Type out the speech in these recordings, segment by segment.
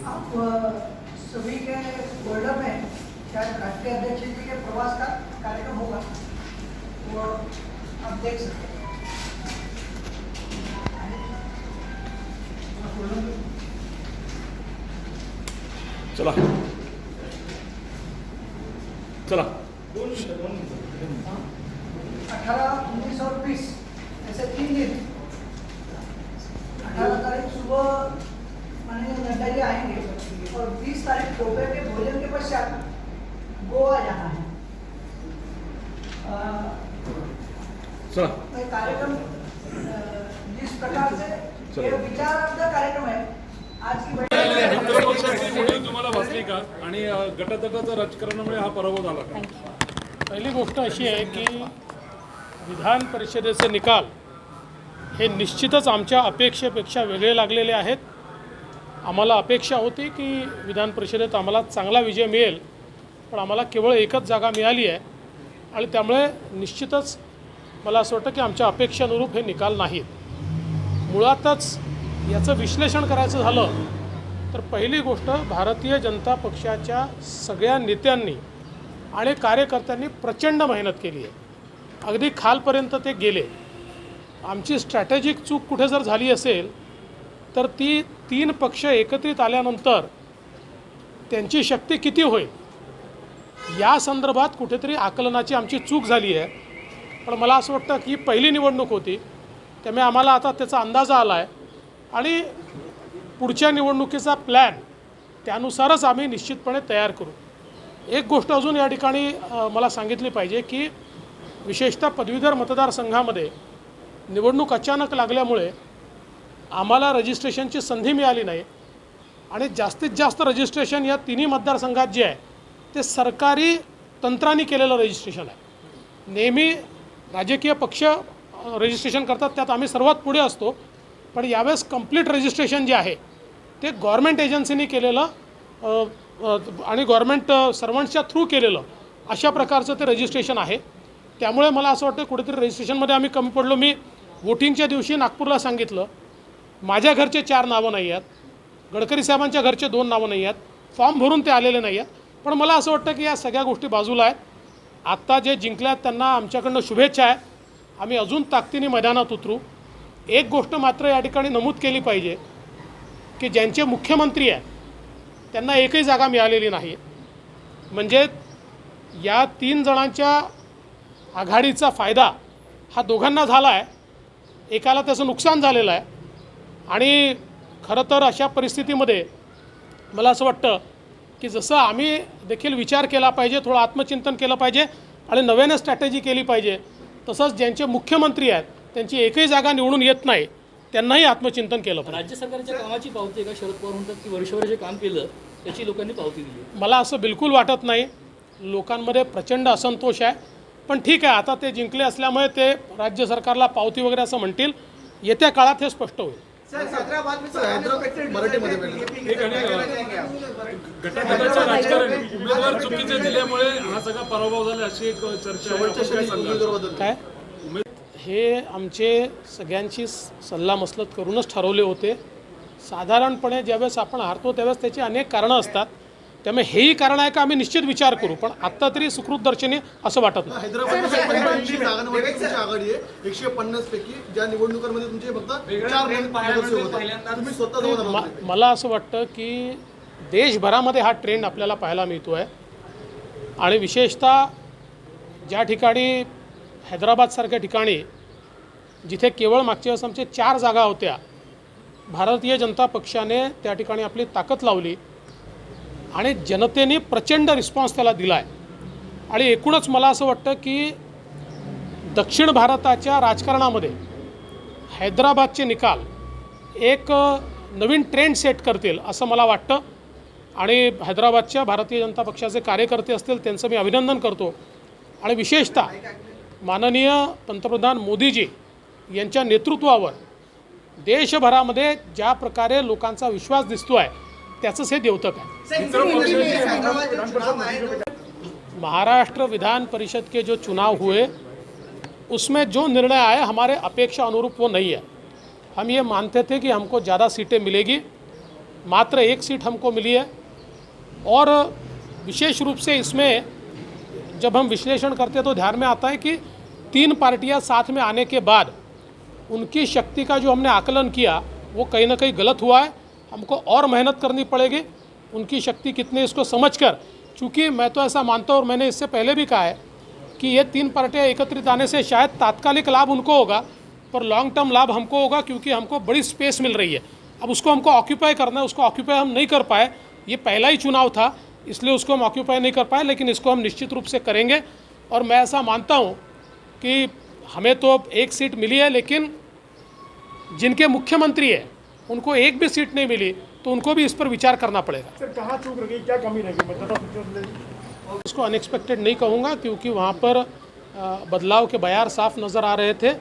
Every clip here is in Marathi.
आप सभी के बोर्ड में शायद राष्ट्रीय अध्यक्ष जी के प्रवास का कार्यक्रम होगा, वो आप देख सकते हैं। चला चला 18, 19 और 20 ऐसे 3 दिन 18 तारीख सुबह माननीय नड्डा जी आएंगे और 20 तारीख दोपहर के भोजन के पश्चात गोवा जाना है। चला कार्यक्रम जिस प्रकार से ये विचारार्थ कार्यक्रम है आज की मित्रपक्षाची मोहीम तुम्हाला भासली का आणि गटातटाच्या राजकारणामुळे हा पराभव झाला का? पहिली गोष्ट अशी आहे की विधान परिषदेचे निकाल हे निश्चितच आमच्या अपेक्षेपेक्षा वेगळे लागलेले आहेत। आम्हाला अपेक्षा होती की विधान परिषदेत आम्हाला चांगला विजय मिळेल, पण आम्हाला केवळ एकच जागा मिळाली आहे आणि त्यामुळे निश्चितच मला असं वाटतं की आमच्या अपेक्षानुरूप हे निकाल नाहीत। मुळातच याचं विश्लेषण करायचं झालं तर पहिली गोष्ट भारतीय जनता पक्षाच्या सगळ्या नेत्यांनी आणि कार्यकर्त्यांनी प्रचंड मेहनत केली आहे, अगदी खालपर्यंत ते गेले। आमची स्ट्रॅटेजिक चूक कुठे जर झाली असेल तर ती 3 पक्ष एकत्रित आल्यानंतर त्यांची शक्ती किती होईल या संदर्भात कुठेतरी आकलनाची आमची चूक झाली आहे। पण मला असं वाटतं की पहिली निवडणूक होती, त्यामुळे आम्हाला आता त्याचा अंदाज आला आहे आणि पुढच्या निवडणुकीचा प्लॅन त्यानुसारच आम्ही निश्चितपणे तयार करू। एक गोष्ट अजून या ठिकाणी मला सांगितली पाहिजे की विशेषतः पदवीधर मतदारसंघामध्ये निवडणूक अचानक लागल्यामुळे आम्हाला रजिस्ट्रेशनची संधी मिळाली नाही आणि जास्तीत जास्त रजिस्ट्रेशन या तिन्ही मतदारसंघात जे आहे ते सरकारी तंत्राने केलेलं रजिस्ट्रेशन आहे। नेहमी राजकीय पक्ष रजिस्ट्रेशन करतात, त्यात आम्ही सर्वात पुढे असतो, पण यावेळेस कंप्लीट रजिस्ट्रेशन जे आहे ते गव्हर्नमेंट एजन्सीने केलेलं आणि गव्हर्नमेंट सर्वंट्सच्या थ्रू केलेलं अशा प्रकारचं ते रजिस्ट्रेशन आहे। त्यामुळे मला असं वाटतं कुठेतरी रजिस्ट्रेशनमध्ये आम्ही कमी पडलो। मी वोटिंगच्या दिवशी नागपूरला सांगितलं माझ्या घरचे 4 नावं नाही आहेत, गडकरी साहेबांच्या घरचे 2 नावं नाही आहेत, फॉर्म भरून ते आलेले नाही आहेत, पण मला असं वाटतं की या सगळ्या गोष्टी बाजूला आहेत। आत्ता जे जिंकल्यात त्यांना आमच्याकडनं शुभेच्छा आहे, आम्ही अजून ताकदीने मैदानात उतरू। एक गोष्ट मात्र या ठिकाणी नमूद केली पाहिजे की ज्यांचे मुख्यमंत्री आहेत त्यांना एकही जागा मिळालेली नाही, म्हणजे या 3 जणांच्या आघाडीचा फायदा हा दोघांना झाला आहे, एकाला त्याचं नुकसान झालेलं आहे। आणि खरं तर अशा परिस्थितीमध्ये मला असं वाटतं की जसं आम्ही देखील विचार केला पाहिजे, थोडं आत्मचिंतन केलं पाहिजे आणि नव्याने स्ट्रॅटेजी केली पाहिजे, तसंच ज्यांचे मुख्यमंत्री आहेत त्यांची एकही जागा निवडून येत नाही त्यांनाही आत्मचिंतन केलं पाहिजे। राज्य सरकारच्या कामाची पावती आहे का? शरद पवार म्हणतात की वर्षभर जे काम केलं त्याची लोकांनी पावती दिली। मला असं बिलकुल वाटत नाही, लोकांमध्ये प्रचंड असंतोष आहे, पण ठीक आहे आता ते जिंकले असल्यामुळे ते राज्य सरकारला पावती वगैरे असं म्हणतील, येत्या काळात हे स्पष्ट होईल। गटातटाचं राजकारण उमेदवार चुकीचे दिल्यामुळे हा सगळा पराभव झाला अशी एक चर्चा आहे। काय हे आमचे सगळ्यांची सल्लामसलत करूनच ठरवले होते। साधारणपणे ज्यावेळेस आपण हारतो त्यावेळेस त्याची अनेक कारणं असतात, त्यामुळे हेही कारण आहे का आम्ही निश्चित विचार करू, पण आत्ता तरी सुकृत दर्शनी असं वाटत नाही। आघाडी आहे 150 पैकी, ज्या निवडणुकांमध्ये तुमचे फक्त 4 नगरसेवक होते, तुम्ही स्वतः जाऊन आला। मला असं वाटतं की देशभरामध्ये हा ट्रेंड आपल्याला पाहायला मिळतो आहे आणि विशेषतः ज्या ठिकाणी हैदराबादसारख्या ठिकाणी जिथे केवळ मागच्या वेळेस आमचे 4 जागा होत्या, भारतीय जनता पक्षाने त्या ठिकाणी आपली ताकद लावली आणि जनतेने प्रचंड रिस्पॉन्स त्याला दिला आहे। आणि एकूणच मला असं वाटतं की दक्षिण भारताच्या राजकारणामध्ये हैदराबादचे निकाल एक नवीन ट्रेंड सेट करतील असं मला वाटतं आणि हैदराबादच्या भारतीय जनता पक्षाचे कार्यकर्ते असतील त्यांचं मी अभिनंदन करतो। आणि विशेषतः माननीय पंतप्रधान मोदीजी यांच्या नेतृत्वावर देशभरामध्ये ज्या प्रकारे लोकांचा विश्वास दिसतो आहे त्याचंच हे द्योतक आहे। महाराष्ट्र विधान परिषद के जो चुनाव हुए उसमें जो निर्णय आए हमारे अपेक्षा अनुरूप वो नहीं है। हम ये मानते थे कि हमको ज़्यादा सीटें मिलेगी, मात्र 1 सीट हमको मिली है। और विशेष रूप से इसमें जब हम विश्लेषण करते हैं तो ध्यान में आता है कि 3 पार्टियां साथ में आने के बाद उनकी शक्ति का जो हमने आकलन किया वो कहीं ना कहीं गलत हुआ है। हमको और मेहनत करनी पड़ेगी उनकी शक्ति कितनी इसको समझकर, चूँकि मैं तो ऐसा मानता हूँ और मैंने इससे पहले भी कहा है कि ये 3 पार्टियां एकत्रित आने से शायद तात्कालिक लाभ उनको होगा पर लॉन्ग टर्म लाभ हमको होगा, क्योंकि हमको बड़ी स्पेस मिल रही है। अब उसको हमको ऑक्यूपाई करना है, उसको ऑक्यूपाई हम नहीं कर पाए। ये पहला ही चुनाव था इसलिए उसको हम ऑक्यूपाई नहीं कर पाए, लेकिन इसको हम निश्चित रूप से करेंगे। और मैं ऐसा मानता हूँ कि हमें तो 1 सीट मिली है, लेकिन जिनके मुख्यमंत्री है उनको 1 भी सीट नहीं मिली तो उनको भी इस पर विचार करना पड़ेगा। सर कहाँ चूक रही, क्या कमी रहेगी मतलब? इसको अनएक्सपेक्टेड नहीं कहूँगा, क्योंकि वहाँ पर बदलाव के बयार साफ नज़र आ रहे थे।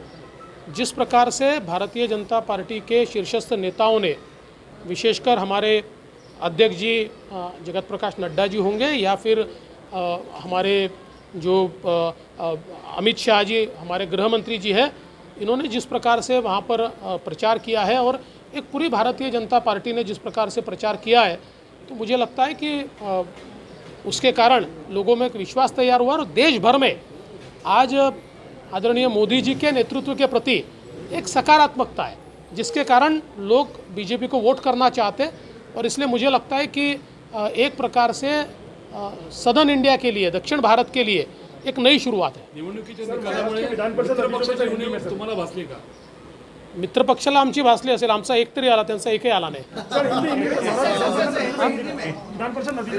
जिस प्रकार से भारतीय जनता पार्टी के शीर्षस्थ नेताओं ने, विशेषकर हमारे अध्यक्ष जी जगत प्रकाश नड्डा जी होंगे या फिर हमारे जो अमित शाह जी हमारे गृह मंत्री जी हैं, इन्होंने जिस प्रकार से वहाँ पर प्रचार किया है और एक पूरी भारतीय जनता पार्टी ने जिस प्रकार से प्रचार किया है, तो मुझे लगता है कि उसके कारण लोगों में एक विश्वास तैयार हुआ और देश भर में आज आदरणीय मोदी जी के नेतृत्व के प्रति एक सकारात्मकता है, जिसके कारण लोग बीजेपी को वोट करना चाहते हैं। और इसलिए मुझे लगता है कि एक प्रकार से सदर्न इंडिया के लिए, दक्षिण भारत के लिए एक नई शुरुआत है। निवडणुकीच्या निकालामुळे मित्र पक्षाची उणीव तुम्हाला भासली का? मित्र पक्षाला आमची भासली असेल, आमचा एक तरी आला, त्यांचा एकही आला नाही। विधान परिषद नदी